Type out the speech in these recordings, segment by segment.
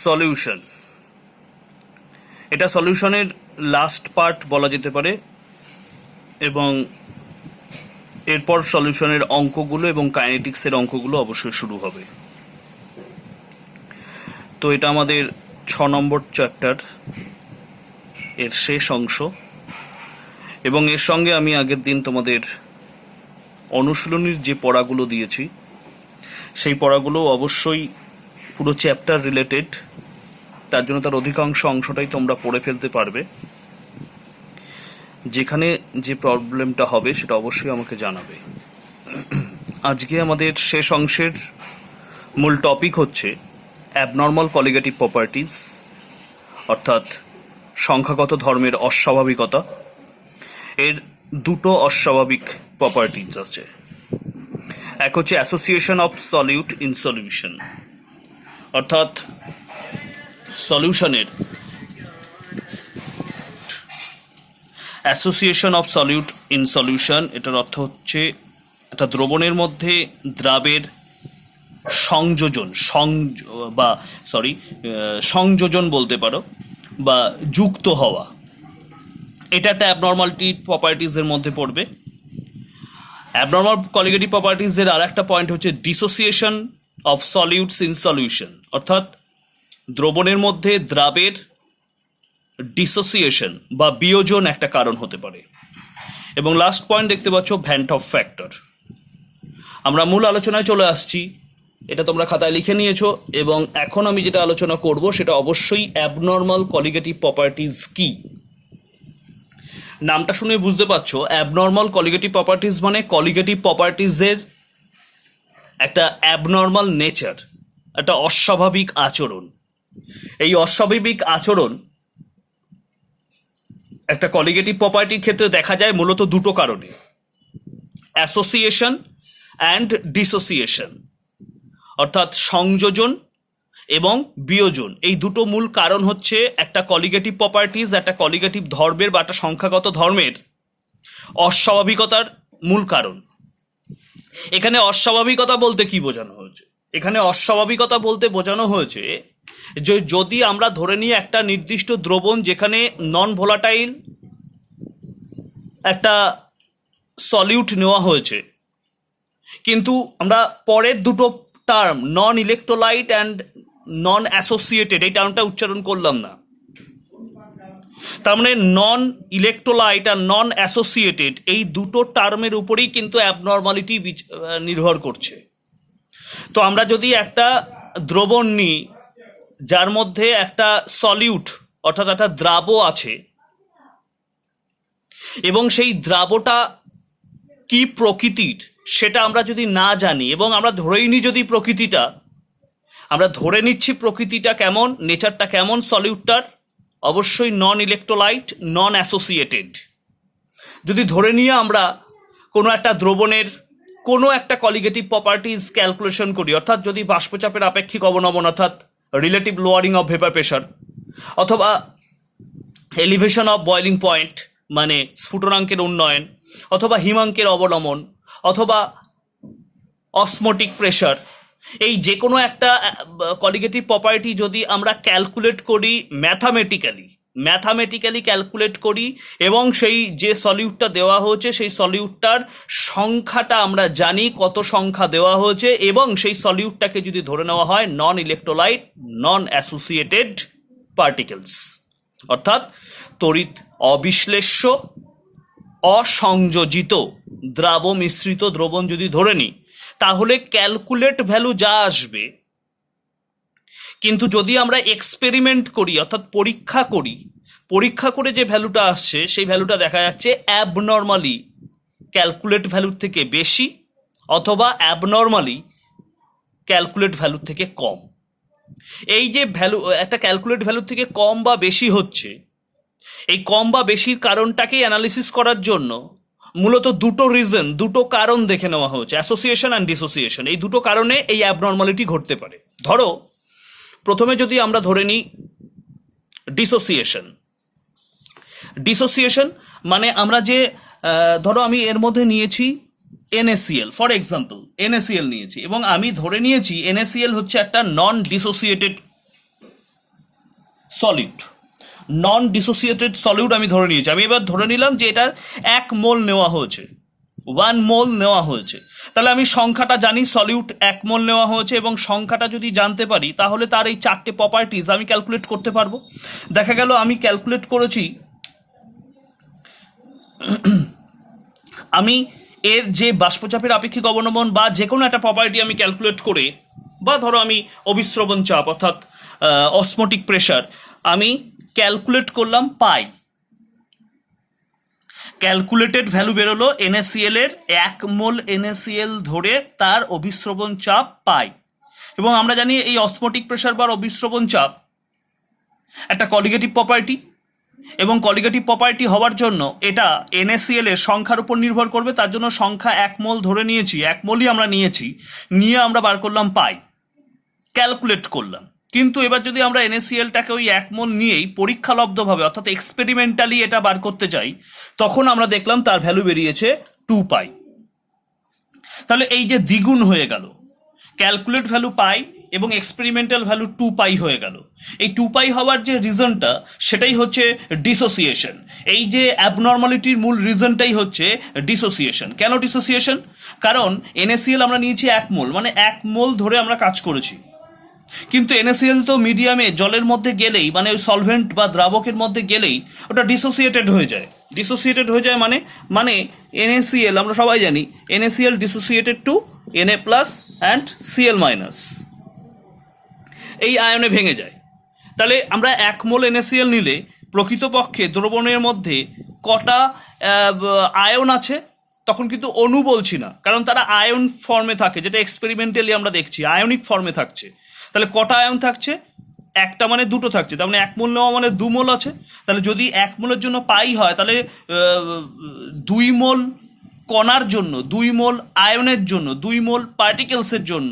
Solution, এটা সলিউশনের last part বলা যেতে পারে, এবং এরপর সলিউশনের অঙ্কগুলো এবং কাইনেটিক্সের অঙ্কগুলো অবশ্যই শুরু হবে। তো এটা আমাদের 6 নম্বর চ্যাপ্টার এর শেষ অংশ, এবং এর সঙ্গে আমি আগের দিন তোমাদের অনুশীলনীর যে পড়াগুলো দিয়েছি সেই পড়াগুলো অবশ্যই পুরো চ্যাপ্টার রিলেটেড, তার জন্য তার অধিকাংশ অংশটাই তোমরা পড়ে ফেলতে পারবে। যেখানে যে প্রবলেমটা হবে সেটা অবশ্যই আমাকে জানাবে। আজকে আমাদের শেষ অংশের মূল টপিক হচ্ছে অ্যাবনর্মাল কলিগেটিভ প্রপার্টিজ, অর্থাৎ সংখ্যাগত ধর্মের অস্বাভাবিকতা। এর দুটো অস্বাভাবিক প্রপার্টিজ আছে, এক হচ্ছে association of solute in solution, অর্থাৎ সলিউশনের association of solute in solution. এটার অর্থ হচ্ছে একটা দ্রবণের মধ্যে দ্রাবের সংযোজন, সংযোজন বলতে পারো, বা যুক্ত হওয়া। এটা একটা অ্যাবনর্মালিটি প্রপার্টিজের মধ্যে পড়বে। অ্যাবনর্মাল কলিগেটিভ প্রপার্টিজের আর একটা পয়েন্ট হচ্ছে ডিসোসিয়েশন অফ সলিউটস ইন সলিউশন, অর্থাৎ দ্রবণের মধ্যে দ্রাবের ডিসোসিয়েশন বা বিয়োজন একটা কারণ হতে পারে। এবং লাস্ট পয়েন্ট দেখতে পাচ্ছ ভ্যান্ট অফ ফ্যাক্টর। আমরা মূল আলোচনায় চলে আসছি, এটা তোমরা খাতায় লিখে নিয়েছো, এবং এখন আমি যেটা আলোচনা করব সেটা অবশ্যই অ্যাবনর্মাল কলিগেটিভ প্রপার্টিজ কি। নামটা শুনে বুঝতে পারছো, অ্যাবনর্মাল কলিগেটিভ প্রপার্টিজ মানে কলিগেটিভ প্রপার্টিজের একটা অ্যাবনর্মাল নেচার, একটা অস্বাভাবিক আচরণ। এই অস্বাভাবিক আচরণ একটা কলিগেটিভ প্রপার্টির ক্ষেত্রে দেখা যায় মূলত দুটো কারণে, অ্যাসোসিয়েশন অ্যান্ড ডিসোসিয়েশন, অর্থাৎ সংযোজন এবং বিয়োজন। এই দুটো মূল কারণ হচ্ছে একটা কলিগেটিভ প্রপার্টিজ, একটা কলিগেটিভ ধর্মের বা একটা সংখ্যাগত ধর্মের অস্বাভাবিকতার মূল কারণ। এখানে অস্বাভাবিকতা বলতে কি বোঝানো হয়েছে? এখানে অস্বাভাবিকতা বলতে বোঝানো হয়েছে যে যদি আমরা ধরে নিই একটা নির্দিষ্ট দ্রবণ যেখানে নন ভোলাটাইল একটা সলিউট নেওয়া হয়েছে, কিন্তু আমরা পরের দুটো term non electrolyte and non associated, এই টার্মটা উচ্চারণ করলাম না। তার মানে নন ইলেকট্রোলাইট আর নন অ্যাসোসিয়েটেড এই দুটো টার্মের উপরেই কিন্তু অ্যাবনর্মালিটি নির্ভর করছে। তো আমরা যদি একটা দ্রবণ নিই যার মধ্যে একটা সলিউট অর্থাৎ একটা দ্রাব আছে, এবং সেই দ্রাবটা কি প্রকৃতির সেটা আমরা যদি না জানি, এবং আমরা ধরেই নিই যদি প্রকৃতিটা, আমরা ধরে নিচ্ছি প্রকৃতিটা কেমন, নেচারটা কেমন সলিউটটার, অবশ্যই নন ইলেকট্রোলাইট, নন অ্যাসোসিয়েটেড। যদি ধরে নিয়ে আমরা কোনো একটা দ্রবণের কোনো একটা কলিগেটিভ প্রপার্টিজ ক্যালকুলেশন করি, অর্থাৎ যদি বাষ্পচাপের আপেক্ষিক অবনমন অর্থাৎ relative lowering of vapour pressure, অথবা এলিভেশন অফ বয়লিং পয়েন্ট মানে স্ফুটনাঙ্কের উন্নয়ন, অথবা হিমাঙ্কের অবনমন, অথবা অসমোটিক প্রেশার, এই যে কোনো একটা কলিগেটিভ প্রপার্টি যদি আমরা ক্যালকুলেট করি ম্যাথামেটিক্যালি ক্যালকুলেট করি, এবং সেই যে সলিউটটা দেওয়া হয়েছে সেই সলিউটটার সংখ্যাটা আমরা জানি কত সংখ্যা দেওয়া হয়েছে, এবং সেই সলিউটটাকে যদি ধরে নেওয়া হয় নন ইলেকট্রোলাইট, নন অ্যাসোসিয়েটেড পার্টিকেলস, অর্থাৎ তড়িৎ অবিশ্লেষ্য, অসংযোজিত দ্রাব মিশ্রিত দ্রবণ যদি ধরে নিই, তাহলে ক্যালকুলেট ভ্যালু যা আসবে, কিন্তু যদি আমরা এক্সপেরিমেন্ট করি অর্থাৎ পরীক্ষা করে যে ভ্যালুটা আসছে সেই ভ্যালুটা দেখা যাচ্ছে অ্যাবনর্মালি ক্যালকুলেট ভ্যালুর থেকে বেশি, অথবা অ্যাবনর্মালি ক্যালকুলেট ভ্যালুর থেকে কম। এই যে ভ্যালু একটা ক্যালকুলেট ভ্যালুর থেকে কম বা বেশি হচ্ছে, এই কম বা বেশির কারণটাকেই অ্যানালিসিস করার জন্য মূলত দুটো কারণ দেখে নেওয়া হয়েছে, অ্যাসোসিয়েশন অ্যান্ড ডিসোসিয়েশন। এই দুটো কারণে এই অ্যাবনর্মালিটি ঘটতে পারে। ধরো প্রথমে যদি আমরা ধরে নিই ডিসোসিয়েশন মানে আমরা যে ধরো আমি এর মধ্যে নিয়েছি NaCl, ফর এক্সাম্পল NaCl নিয়েছি, এবং আমি ধরে নিয়েছি NaCl হচ্ছে একটা নন ডিসোসিয়েটেড সলিড, নন ডিসোসিয়েটেড সলিউড আমি ধরে নিয়েছি। আমি এবার ধরে নিলাম যে এটার 1 মোল নেওয়া হয়েছে, 1 মোল নেওয়া হয়েছে। তাহলে আমি সংখ্যাটা জানি, সলিউট 1 মোল নেওয়া হয়েছে, এবং সংখ্যাটা যদি জানতে পারি তাহলে তার এই 4টে প্রপার্টিজ আমি ক্যালকুলেট করতে পারবো। দেখা গেল আমি ক্যালকুলেট করেছি, আমি এর যে বাষ্পচাপের আপেক্ষিক অবনমন বা যে কোনো একটা প্রপার্টি আমি ক্যালকুলেট করে, বা ধরো আমি অবিশ্রবণ চাপ অর্থাৎ অসমোটিক প্রেশার আমি ক্যালকুলেট করলাম, পাই ক্যালকুলেটেড ভ্যালু বেরোলো NaCl এর 1 মোল NaCl ধরে তার অভিস্রবণ চাপ পাই। এবং আমরা জানি এই অসমোটিক প্রেশার বা অভিস্রবণ চাপ একটা কলিগেটিভ প্রপার্টি, এবং কলিগেটিভ প্রপার্টি হওয়ার জন্য এটা NaCl এর সংখ্যার উপর নির্ভর করবে। তার জন্য সংখ্যা 1 মোল ধরে নিয়েছি, 1 মোলই আমরা নিয়ে আমরা বার করলাম পাই, ক্যালকুলেট করলাম। কিন্তু এবার যদি আমরা NaClটাকে ওই 1 মোল নিয়েই পরীক্ষালব্ধভাবে অর্থাৎ এক্সপেরিমেন্টালি এটা বার করতে চাই, তখন আমরা দেখলাম তার ভ্যালু বেরিয়েছে 2 পাই। তাহলে এই যে দ্বিগুণ হয়ে গেল, ক্যালকুলেট ভ্যালু পাই এবং এক্সপেরিমেন্টাল ভ্যালু 2 পাই হয়ে গেল। এই 2 পাই হওয়ার যে রিজনটা সেটাই হচ্ছে ডিসোসিয়েশন। এই যে অ্যাবনর্মালিটির মূল রিজনটাই হচ্ছে ডিসোসিয়েশন। কেন ডিসোসিয়েশন? কারণ NaCl আমরা নিয়েছি 1 মোল, মানে 1 মোল ধরে আমরা কাজ করেছি, কিন্তু NaCl তো মিডিয়ামে জলের মধ্যে গেলেই, মানে ওই সলভেন্ট বা দ্রাবকের মধ্যে গেলেই ওটা ডিসোসিয়েটেড হয়ে যায়। ডিসোসিয়েটেড হয়ে যায় মানে NaCl আমরা সবাই জানি NaCl dissociated to Na plus and Cl minus, এই আয়নে ভেঙে যায়। তাহলে আমরা 1 মোল NaCl নিলে প্রকৃতপক্ষে দ্রবণের মধ্যে কটা আয়ন আছে? তখন কিন্তু অণু বলছি না, কারণ তারা আয়ন ফর্মে থাকে, যেটা এক্সপেরিমেন্টালি আমরা দেখছি আয়নিক ফর্মে থাকছে। তাহলে কটা আয়ন থাকছে? একটা মানে দুটো থাকছে, তার মানে 1 মোল নেওয়া মানে 2 মোল আছে। তাহলে যদি 1 মোলের জন্য পাই হয়, তাহলে 2 মোল কণার জন্য, 2 মোল আয়নের জন্য, 2 মোল পার্টিকেলসের জন্য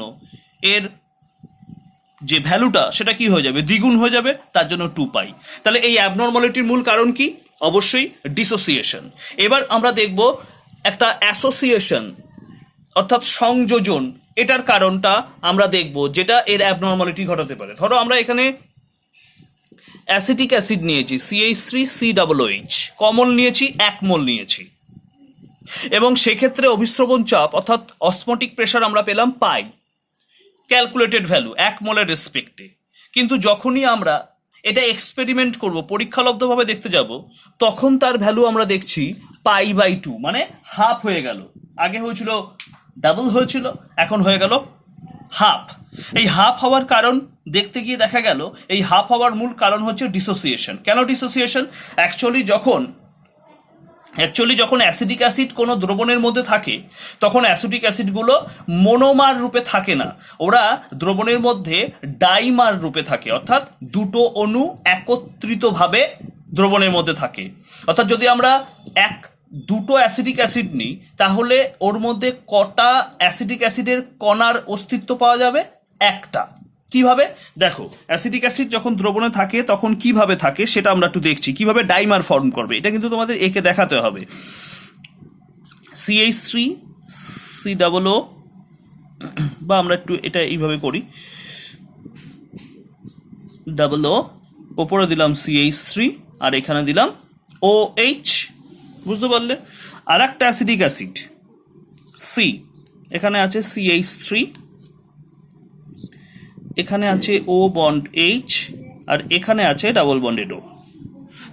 এর যে ভ্যালুটা সেটা কি হয়ে যাবে? দ্বিগুণ হয়ে যাবে, তার জন্য 2 পাই। তাহলে এই অ্যাবনর্মালিটির মূল কারণ কি? অবশ্যই ডিসোসিয়েশন। এবার আমরা দেখব একটা অ্যাসোসিয়েশন অর্থাৎ সংযোজন, এটার কারণটা আমরা দেখব, যেটা এর অ্যাবনর্মালিটি ঘটাতে পারে। ধরো আমরা এখানে অ্যাসিটিক অ্যাসিড নিয়েছি CH3COOH, কমন নিয়েছি, 1 মোল নিয়েছি, এবং সেক্ষেত্রে অভিস্রবণ চাপ অর্থাৎ অসমোটিক প্রেশার আমরা পেলাম পাই, ক্যালকুলেটেড ভ্যালু 1 মোলের রেসপেক্টে। কিন্তু যখনই আমরা এটা এক্সপেরিমেন্ট করব, পরীক্ষালব্ধভাবে দেখতে যাব, তখন তার ভ্যালু আমরা দেখছি π/2, মানে হাফ হয়ে গেল। আগে হয়েছিল ডাবল হয়েছিল, এখন হয়ে গেল হাফ। এই হাফ হওয়ার কারণ দেখতে গিয়ে দেখা গেল এই হাফ হওয়ার মূল কারণ হচ্ছে ডিসোসিয়েশন। কেন ডিসোসিয়েশন? অ্যাকচুয়ালি যখন অ্যাসিডিক অ্যাসিড কোনো দ্রবণের মধ্যে থাকে, তখন অ্যাসিডিক অ্যাসিডগুলো মোনোমার রূপে থাকে না, ওরা দ্রবণের মধ্যে ডাইমার রূপে থাকে, অর্থাৎ দুটো অণু একত্রিতভাবে দ্রবণের মধ্যে থাকে। অর্থাৎ যদি আমরা দুটো অ্যাসিডিক অ্যাসিড নিই, তাহলে ওর মধ্যে কটা অ্যাসিডিক অ্যাসিডের কণার অস্তিত্ব পাওয়া যাবে? একটা। কিভাবে? দেখো, অ্যাসিডিক অ্যাসিড যখন দ্রবণে থাকে তখন কিভাবে থাকে সেটা আমরা একটু দেখছি, কিভাবে ডাইমার ফর্ম করবে। এটা কিন্তু তোমাদের একে দেখাতে হবে। CH3COO, বা আমরা একটু এটা এইভাবে করি, OO, ওপরে দিলাম CH3 আর এখানে দিলাম OH, বুঝতে পারলে? আর একটা অ্যাসিডিক অ্যাসিড C, এখানে আছে CH3, এখানে আছে O বন্ড H, আর এখানে আছে ডাবল বন্ডেড O।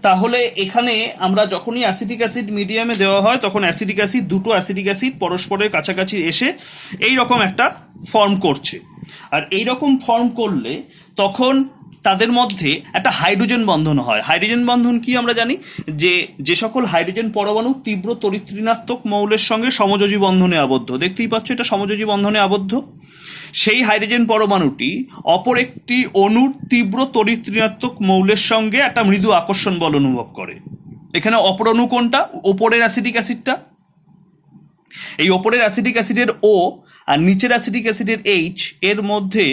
তাহলে এখানে আমরা যখনই অ্যাসিডিক অ্যাসিড মিডিয়ামে দেওয়া হয়, তখন অ্যাসিডিক অ্যাসিড, দুটো অ্যাসিডিক অ্যাসিড পরস্পরের কাছাকাছি এসে এই রকম একটা ফর্ম করছে। আর এই রকম ফর্ম করলে তখন তাদের মধ্যে একটা হাইড্রোজেন বন্ধন হয়। হাইড্রোজেন বন্ধন কি আমরা জানি, যে সকল হাইড্রোজেন পরমাণু তীব্র তড়িৎ ঋণাত্মক মৌলের সঙ্গে সমযোজী বন্ধনে আবদ্ধ, দেখতেই পাচ্ছ এটা সমযোজী বন্ধনে আবদ্ধ, সেই হাইড্রোজেন পরমাণুটি অপর একটি অণুর তীব্র তড়িৎ ঋণাত্মক মৌলের সঙ্গে একটা মৃদু আকর্ষণ বল অনুভব করে। এখানে অপর অণু কোনটা? ওপরের অ্যাসিডিক অ্যাসিডটা। এই ওপরের অ্যাসিডিক অ্যাসিডের O আর নিচের অ্যাসিডিক অ্যাসিডের H এর মধ্যে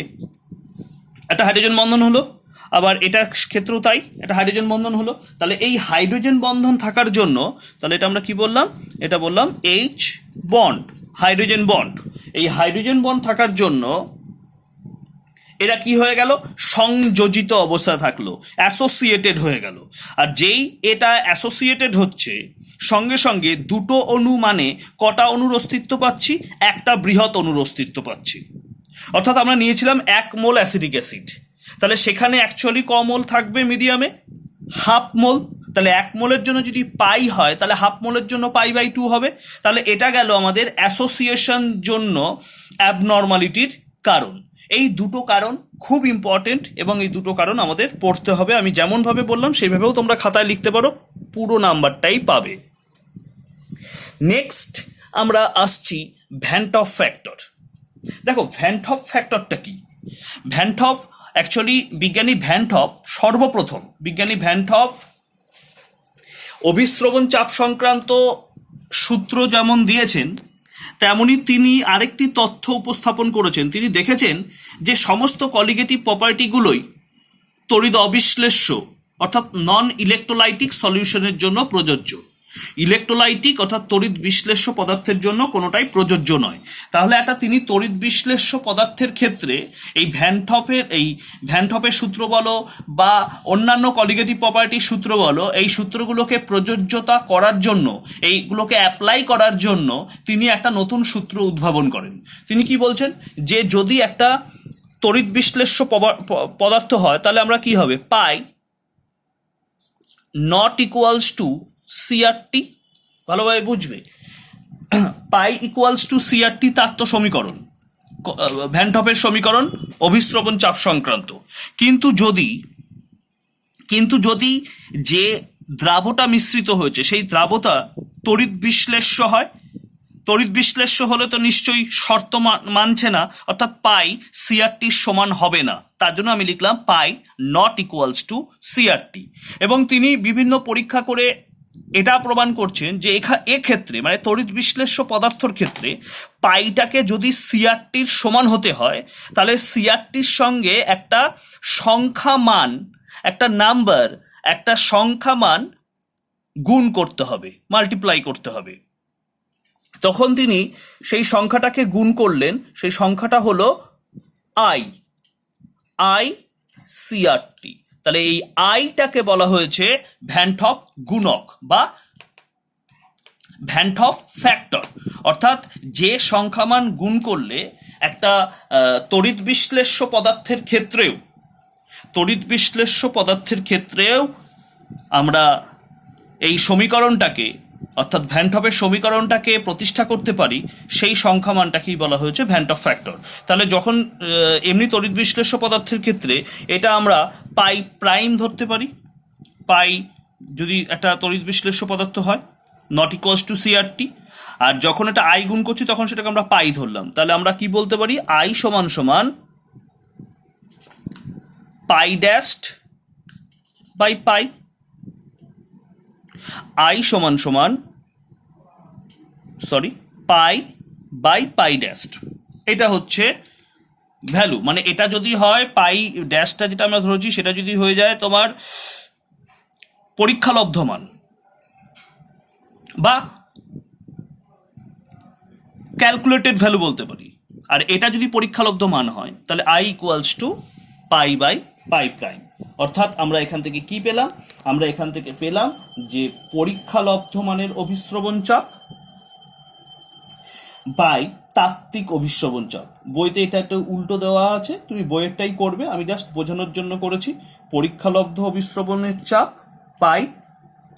একটা হাইড্রোজেন বন্ধন হলো, আবার এটার ক্ষেত্রেও তাই, একটা হাইড্রোজেন বন্ধন হলো। তাহলে এই হাইড্রোজেন বন্ধন থাকার জন্য, তাহলে এটা আমরা কি বললাম? এটা বললাম H বন্ড, হাইড্রোজেন বন্ড। এই হাইড্রোজেন বন্ড থাকার জন্য এরা কি হয়ে গেল, সংযোজিত অবস্থায় থাকলো, অ্যাসোসিয়েটেড হয়ে গেল। আর যেই এটা অ্যাসোসিয়েটেড হচ্ছে, সঙ্গে সঙ্গে দুটো অণু মানে কটা অণুর অস্তিত্ব পাচ্ছি, একটা বৃহৎ অণুর অস্তিত্ব পাচ্ছি। অর্থাৎ আমরা নিয়েছিলাম 1 মোল অ্যাসিটিক অ্যাসিড, তাহলে সেখানে অ্যাকচুয়ালি ক মোল থাকবে মিডিয়ামে, হাফ মোল। তাহলে 1 মোলের জন্য যদি পাই হয়, তাহলে হাফ মোলের জন্য π/2 হবে। তাহলে এটা গেল আমাদের অ্যাসোসিয়েশন জন্য অ্যাবনর্মালিটির কারণ। এই দুটো কারণ খুব ইম্পর্টেন্ট এবং এই দুটো কারণ আমাদের পড়তে হবে। আমি যেমনভাবে বললাম সেইভাবেও তোমরা খাতায় লিখতে পারো, পুরো নাম্বারটাই পাবে। নেক্সট আমরা আসছি ভ্যান টপ ফ্যাক্টর। দেখো ভ্যান টপ ফ্যাক্টরটা কি? ভ্যান টপ অ্যাকচুয়ালি বিজ্ঞানী ভ্যান টপ সর্বপ্রথম বিজ্ঞানী ভ্যান টপ অভিস্রবণ চাপ সংক্রান্ত সূত্র যেমন দিয়েছেন, তেমনি তিনি আরেকটি তথ্য উপস্থাপন করেছেন। তিনি দেখেছেন যে সমস্ত কলিগেটিভ প্রপার্টিগুলোই তড়িৎ অবিশ্লেষ্য অর্থাৎ নন ইলেকট্রোলাইটিক সলিউশনের জন্য প্রযোজ্য। ইলেকট্রোলাইটিক অর্থাৎ তড়িৎ বিশ্লেষ্য পদার্থের জন্য কোনোটাই প্রযোজ্য নয়। তাহলে একটা তিনি তড়িৎ বিশ্লেষ্য পদার্থের ক্ষেত্রে এই ভ্যান টপের সূত্র বলো বা অন্যান্য কলিগেটিভ প্রপার্টির সূত্র বলো, এই সূত্রগুলোকে প্রযোজ্যতা করার জন্য, এইগুলোকে অ্যাপ্লাই করার জন্য তিনি একটা নতুন সূত্র উদ্ভাবন করেন। তিনি কি বলছেন, যে যদি একটা তড়িৎ বিশ্লেষ্য পদার্থ হয়, তাহলে আমরা কি হবে, পাই নট ইকুয়ালস টু সিআরটি। ভালোভাবে বুঝবে, পাই ইকুয়ালস টু সিআরটি তার তো সমীকরণ, ভ্যান টপের সমীকরণ অভিস্রবণ চাপ সংক্রান্ত। কিন্তু যদি যে দ্রাবটা মিশ্রিত হয়েছে সেই দ্রাবটা তড়িৎ বিশ্লেষ্য হয়, তড়িৎ বিশ্লেষ্য হলে তো নিশ্চয়ই শর্ত মানছে না, অর্থাৎ পাই সিআরটির সমান হবে না। তার জন্য আমি লিখলাম পাই নট ইকুয়ালস টু সিআরটি। এবং তিনি বিভিন্ন পরীক্ষা করে এটা প্রমাণ করছেন যে এক্ষেত্রে মানে তড়িৎ বিশ্লেষ্য পদার্থর ক্ষেত্রে পাইটাকে যদি সিআরটির সমান হতে হয়, তাহলে সিআরটির সঙ্গে একটা সংখ্যা মান, একটা নাম্বার, একটা সংখ্যা মান গুণ করতে হবে, মাল্টিপ্লাই করতে হবে। তখন তিনি সেই সংখ্যাটাকে গুণ করলেন, সেই সংখ্যাটা হলো আই সিআরটি। তাহলে এই আইটাকে বলা হয়েছে ভ্যান টপ গুণক বা ভ্যান টপ ফ্যাক্টর। অর্থাৎ যে সংখ্যামান গুণ করলে একটা তড়িৎ বিশ্লেষ্য পদার্থের ক্ষেত্রেও আমরা এই সমীকরণটাকে অর্থাৎ ভ্যান টপের সমীকরণটাকে প্রতিষ্ঠা করতে পারি, সেই সংখ্যামানটাকেই বলা হয়েছে ভ্যান টপ ফ্যাক্টর। তাহলে যখন এমনি তড়িৎ বিশ্লেষ্য পদার্থের ক্ষেত্রে এটা আমরা পাই প্রাইম ধরতে পারি, পাই যদি একটা তড়িৎ বিশ্লেষ্য পদার্থ হয় নট ইকুয়ালস টু সিআরটি। আর যখন এটা আই গুণ করছি তখন সেটাকে আমরা পাই ধরলাম। তাহলে আমরা কি বলতে পারি, আই সমান সমান পাই ড্যাশড বাই পাই, আই সমান সমান পাই বাই পাই ড্যাশড। এটা হচ্ছে ভ্যালু। মানে এটা যদি হয় পাই ড্যাশটা যেটা আমরা ধরেছি সেটা যদি হয়ে যায় তোমার পরীক্ষালব্ধ মান বা ক্যালকুলেটেড ভ্যালু বলতে পারি। আর এটা যদি পরীক্ষালব্ধ মান হয় তাহলে I equals to pi by pi prime. অর্থাৎ আমরা এখান থেকে কি পেলাম, আমরা এখান থেকে পেলাম যে পরীক্ষালব্ধ মানের অভিস্রবণ চাপ বাই তাত্ত্বিক অভিস্রবণ চাপ। বইতে এটা একটা উল্টো দেওয়া আছে, তুমি বইয়েরটাই করবে, আমি জাস্ট বোঝানোর জন্য করেছি। পরীক্ষালব্ধ অভিস্রবণের চাপ পাই,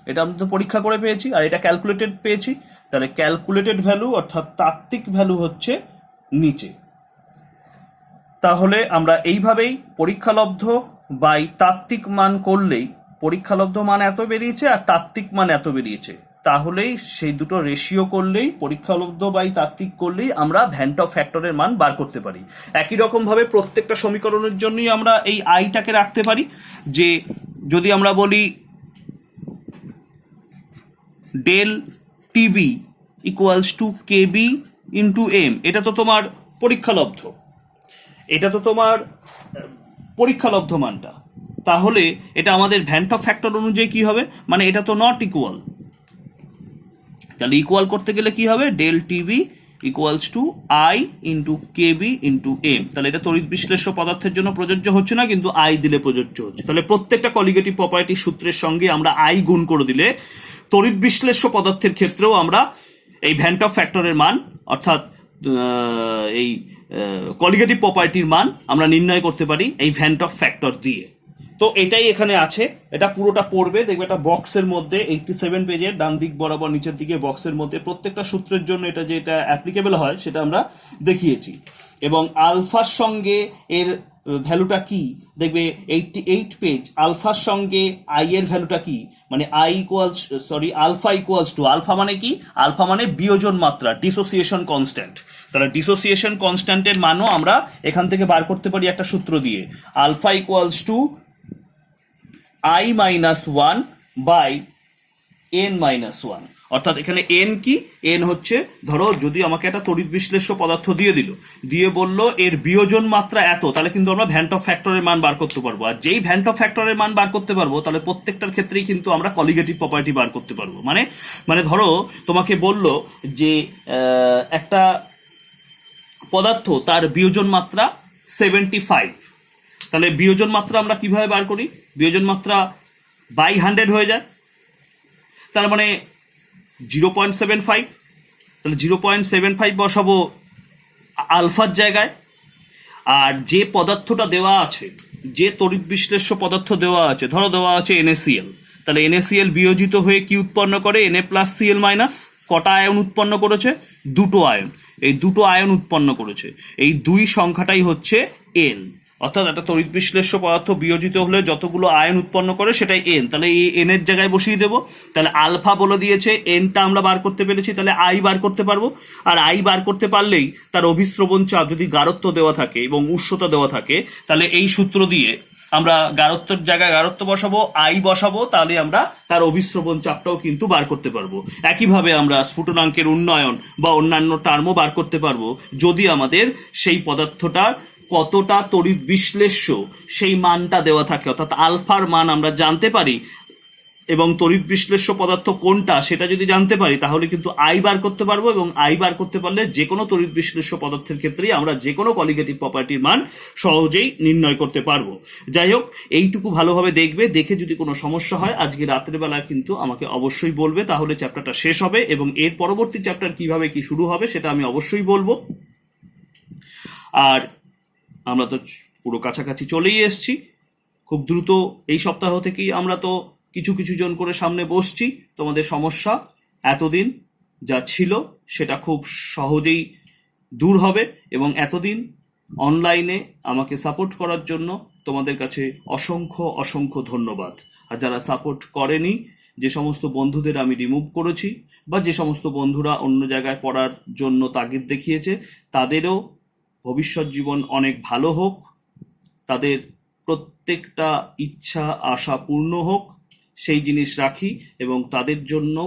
এটা আমরা তো পরীক্ষা করে পেয়েছি, আর এটা ক্যালকুলেটেড পেয়েছি। তাহলে ক্যালকুলেটেড ভ্যালু অর্থাৎ তাত্ত্বিক ভ্যালু হচ্ছে নিচে। তাহলে আমরা এইভাবেই পরীক্ষালব্ধ বাই তাত্ত্বিক মান করলেই, পরীক্ষালব্ধ মান এত বেরিয়েছে আর তাত্ত্বিক মান এত বেরিয়েছে, তাহলেই সেই দুটো রেশিও করলেই, পরীক্ষালব্ধ বাই তাত্ত্বিক করলেই আমরা ভ্যান টপ ফ্যাক্টরের মান বার করতে পারি। একই রকমভাবে প্রত্যেকটা সমীকরণের জন্যই আমরা এই আইটাকে রাখতে পারি। যে যদি আমরা বলি del Tb equals to Kb into m, এটা তো তোমার পরীক্ষালব্ধ মানটা, তাহলে এটা আমাদের ভ্যান টপ ফ্যাক্টর অনুযায়ী কি হবে, মানে এটা তো নট ইকুয়াল। তাহলে ইকুয়াল করতে গেলে কি হবে, del Tb equals to I into Kb into m. তাহলে এটা তড়িৎ বিশ্লেষ্য পদার্থের জন্য প্রযোজ্য হচ্ছে না, কিন্তু আই দিলে প্রযোজ্য হচ্ছে। তাহলে প্রত্যেকটা কলিগেটিভ প্রপার্টির সূত্রের সঙ্গে আমরা আই গুণ করে দিলে তড়িৎ বিশ্লেষ্য পদার্থের ক্ষেত্রেও আমরা এই ভ্যান অফ ফ্যাক্টরের মান অর্থাৎ এই কলিগেটিভ প্রপার্টির মান আমরা নির্ণয় করতে পারি এই ভ্যান অফ ফ্যাক্টর দিয়ে। তো এটাই এখানে আছে, এটা পুরোটা পড়বে, দেখবে এটা বক্সের মধ্যে 87 পেজের ডান দিক বরাবর নিচের দিকে বক্সের মধ্যে প্রত্যেকটা সূত্রের জন্য এটা যে এটা অ্যাপ্লিকেবল হয় সেটা আমরা দেখিয়েছি। এবং আলফার সঙ্গে এর ভ্যালুটা কি দেখবে 88 পেজ, আলফার সঙ্গে আই এর ভ্যালুটা কি, মানে আলফা ইকুয়ালস টু, আলফা মানে কি, আলফা মানে বিয়োজন মাত্রা, ডিসোসিয়েশন কনস্ট্যান্ট। তাহলে ডিসোসিয়েশন কনস্ট্যান্টের মানও আমরা এখান থেকে বার করতে পারি একটা সূত্র দিয়ে, alpha equals to I minus 1 by n minus 1। অর্থাৎ এখানে n কি, n হচ্ছে, ধরো যদি আমাকে একটা তড়িৎ বিশ্লেষ্য পদার্থ দিয়ে বলল এর বিয়োজন মাত্রা এত, তাহলে কিন্তু আমরা ভ্যান অফ ফ্যাক্টরের মান বার করতে পারবো। আর যেই ভ্যান অফ ফ্যাক্টরের মান বার করতে পারবো তাহলে প্রত্যেকটার ক্ষেত্রেই কিন্তু আমরা কলিগেটিভ প্রপার্টি বার করতে পারবো। মানে ধরো তোমাকে বলল যে একটা পদার্থ তার বিয়োজন মাত্রা 75, তাহলে বিয়োজন মাত্রা আমরা কিভাবে বার করি, বিয়োজন মাত্রা বাই 100 হয়ে যায়, তার মানে 0.75, তাহলে 0.75 বসাবো আলফার জায়গায়। আর যে পদার্থটা দেওয়া আছে, যে তড়িৎ বিশ্লেষ্য পদার্থ দেওয়া আছে, ধরো দেওয়া আছে NaCl, তাহলে NaCl বিয়োজিত হয়ে কি উৎপন্ন করে, Na+Cl মাইনাস, কটা আয়ন উৎপন্ন করেছে, দুটো আয়ন, এই দুটো আয়ন উৎপন্ন করেছে, এই দুই সংখ্যাটাই হচ্ছে N। অর্থাৎ একটা তড়িৎ বিশ্লেষ্য পদার্থ বিয়োজিত হলে যতগুলো আয়ন উৎপন্ন করে সেটাই N, তাহলে এই N এর জায়গায় বসিয়ে দেবো। তাহলে আলফা বলে দিয়েছে, Nটা আমরা বার করতে পেরেছি, তাহলে আই বার করতে পারবো। আর আই বার করতে পারলেই তার অভিস্রবণ চাপ যদি গাঢ়ত্ব দেওয়া থাকে এবং উষ্ণতা দেওয়া থাকে, তাহলে এই সূত্র দিয়ে আমরা গাঢ়ত্বের জায়গায় গাঢ়ত্ব বসাবো, আই বসাবো, তাহলে আমরা তার অভিস্রবণ চাপটাও কিন্তু বার করতে পারবো। একইভাবে আমরা স্ফুটনাঙ্কের উন্নয়ন বা অন্যান্য টার্মও বার করতে পারবো যদি আমাদের সেই পদার্থটার কতটা তড়িৎ বিশ্লেষ্য সেই মানটা দেওয়া থাকে, অর্থাৎ আলফার মান আমরা জানতে পারি এবং তড়িৎ বিশ্লেষ্য পদার্থ কোনটা সেটা যদি জানতে পারি তাহলে কিন্তু আই বার করতে পারবো। এবং আই বার করতে পারলে যে কোনো তড়িৎ বিশ্লেষ্য পদার্থের ক্ষেত্রেই আমরা যে কোনো কলিগেটিভ প্রপার্টির মান সহজেই নির্ণয় করতে পারবো। যাই হোক, এইটুকু ভালোভাবে দেখবে, দেখে যদি কোনো সমস্যা হয় আজকে রাতের বেলা কিন্তু আমাকে অবশ্যই বলবে, তাহলে চ্যাপ্টারটা শেষ হবে এবং এর পরবর্তী চ্যাপ্টার কিভাবে কি শুরু হবে সেটা আমি অবশ্যই বলবো। আর আমরা তো পুরো কাছাকাছি চলেই এসছি, খুব দ্রুত এই সপ্তাহ থেকেই আমরা তো কিছু কিছু জন করে সামনে বসছি। তোমাদের সমস্যা এতদিন যা ছিল সেটা খুব সহজেই দূর হবে এবং এতদিন অনলাইনে আমাকে সাপোর্ট করার জন্য তোমাদের কাছে অসংখ্য অসংখ্য ধন্যবাদ। আর যারা সাপোর্ট করেনি, যে সমস্ত বন্ধুদের আমি রিমুভ করেছি বা যে সমস্ত বন্ধুরা অন্য জায়গায় পড়ার জন্য তাগিদ দেখিয়েছে, তাদেরও ভবিষ্যৎ জীবন অনেক ভালো হোক, তাদের প্রত্যেকটা ইচ্ছা আশা পূর্ণ হোক সেই জিনিস রাখি এবং তাদের জন্য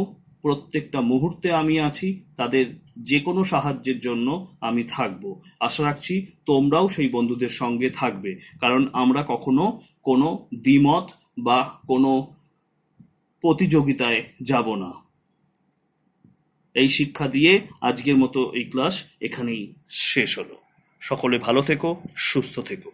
প্রত্যেকটা মুহূর্তে আমি আছি, তাদের যে কোনো সাহায্যের জন্য আমি থাকব। আশা রাখছি তোমরাও সেই বন্ধুদের সঙ্গে থাকবে, কারণ আমরা কখনো কোনো দ্বিমত বা কোনো প্রতিযোগিতায় যাব না। এই শিক্ষা দিয়ে আজকের মতো এই ক্লাস এখানেই শেষ হলো। সকলে ভালো থেকো, সুস্থ থেকো।